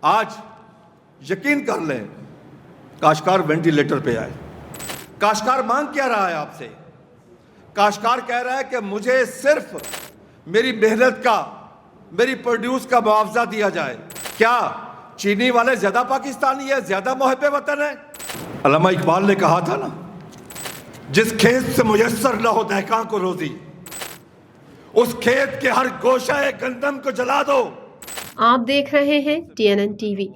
آج یقین کر لیں کاشتکار وینٹیلیٹر پہ آئے. کاشتکار مانگ کیا رہا ہے آپ سے؟ کاشتکار کہہ رہا ہے کہ مجھے صرف میری محنت کا، میری پروڈیوس کا معاوضہ دیا جائے. کیا چینی والے زیادہ پاکستانی ہیں، زیادہ محب وطن ہیں؟ علامہ اقبال نے کہا تھا نا، جس کھیت سے میسر نہ ہو دہقاں کو روزی، اس کھیت کے ہر گوشہ گندم کو جلا دو. آپ دیکھ رہے ہیں TNN ٹی وی.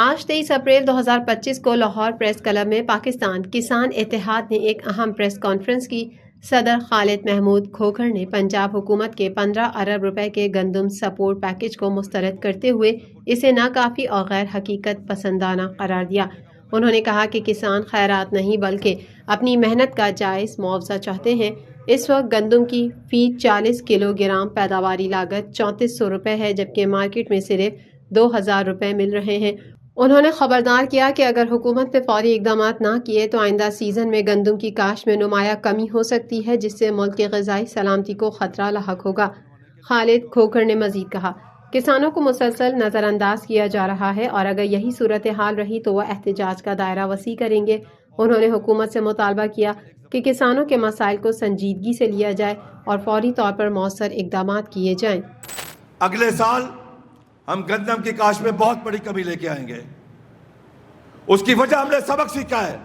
آج 23 اپریل 2025 کو لاہور پریس کلب میں پاکستان کسان اتحاد نے ایک اہم پریس کانفرنس کی. صدر خالد محمود کھوکھر نے پنجاب حکومت کے 15 ارب روپے کے گندم سپورٹ پیکج کو مسترد کرتے ہوئے اسے ناکافی اور غیر حقیقت پسندانہ قرار دیا. انہوں نے کہا کہ کسان خیرات نہیں بلکہ اپنی محنت کا جائز معاوضہ چاہتے ہیں. اس وقت گندم کی فی 40 کلو گرام پیداواری لاگت 3400 روپے ہے، جبکہ مارکیٹ میں صرف 2000 روپے مل رہے ہیں. انہوں نے خبردار کیا کہ اگر حکومت نے فوری اقدامات نہ کیے تو آئندہ سیزن میں گندم کی کاشت میں نمایاں کمی ہو سکتی ہے، جس سے ملک کی غذائی سلامتی کو خطرہ لاحق ہوگا. خالد کھوکھر نے مزید کہا، کسانوں کو مسلسل نظر انداز کیا جا رہا ہے اور اگر یہی صورتحال رہی تو وہ احتجاج کا دائرہ وسیع کریں گے. انہوں نے حکومت سے مطالبہ کیا کہ کسانوں کے مسائل کو سنجیدگی سے لیا جائے اور فوری طور پر مؤثر اقدامات کیے جائیں. اگلے سال ہم گندم کی کاشت میں بہت بڑی کمی لے کے آئیں گے. اس کی وجہ ہم نے سبق سیکھا ہے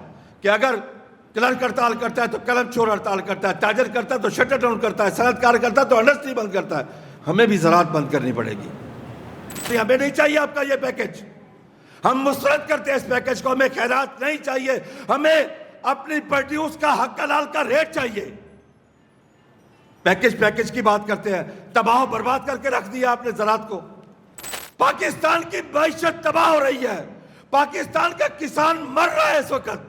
کہ اگر کلرک ہڑتال کرتا ہے تو قلم چور ہڑتال کرتا ہے، تاجر کرتا ہے تو شٹر ڈاؤن کرتا ہے، صنعت کار کرتا ہے تو انڈسٹری بند کرتا ہے. ہمیں بھی زراعت بند کرنی پڑے گی. ہمیں نہیں چاہیے آپ کا یہ پیکج. ہم مسترد کرتے ہیں اس پیکج کو. ہمیں خیرات نہیں چاہیے، ہمیں اپنی پروڈیوس کا حق حلال کا ریٹ چاہیے. پیکج کی بات کرتے ہیں. تباہ و برباد کر کے رکھ دیا آپ نے زراعت کو. پاکستان کی معیشت تباہ ہو رہی ہے. پاکستان کا کسان مر رہا ہے اس وقت.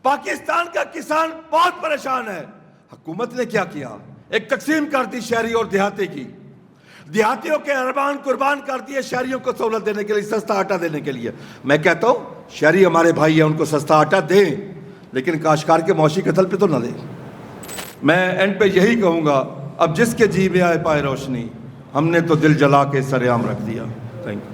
پاکستان کا کسان بہت پریشان ہے. حکومت نے کیا کیا؟ ایک تقسیم کر دی شہری اور دیہاتی کی. دیہاتیوں کے ارمان قربان کر دیے شہریوں کو سہولت دینے کے لیے، سستا آٹا دینے کے لیے. میں کہتا ہوں شہری ہمارے بھائی ہیں، ان کو سستا آٹا دیں، لیکن کاشتکار کے معاشی قتل پہ تو نہ دیں. میں اینڈ پہ یہی کہوں گا، اب جس کے جی میں آئے پائے روشنی، ہم نے تو دل جلا کے سر عام رکھ دیا. Thank you.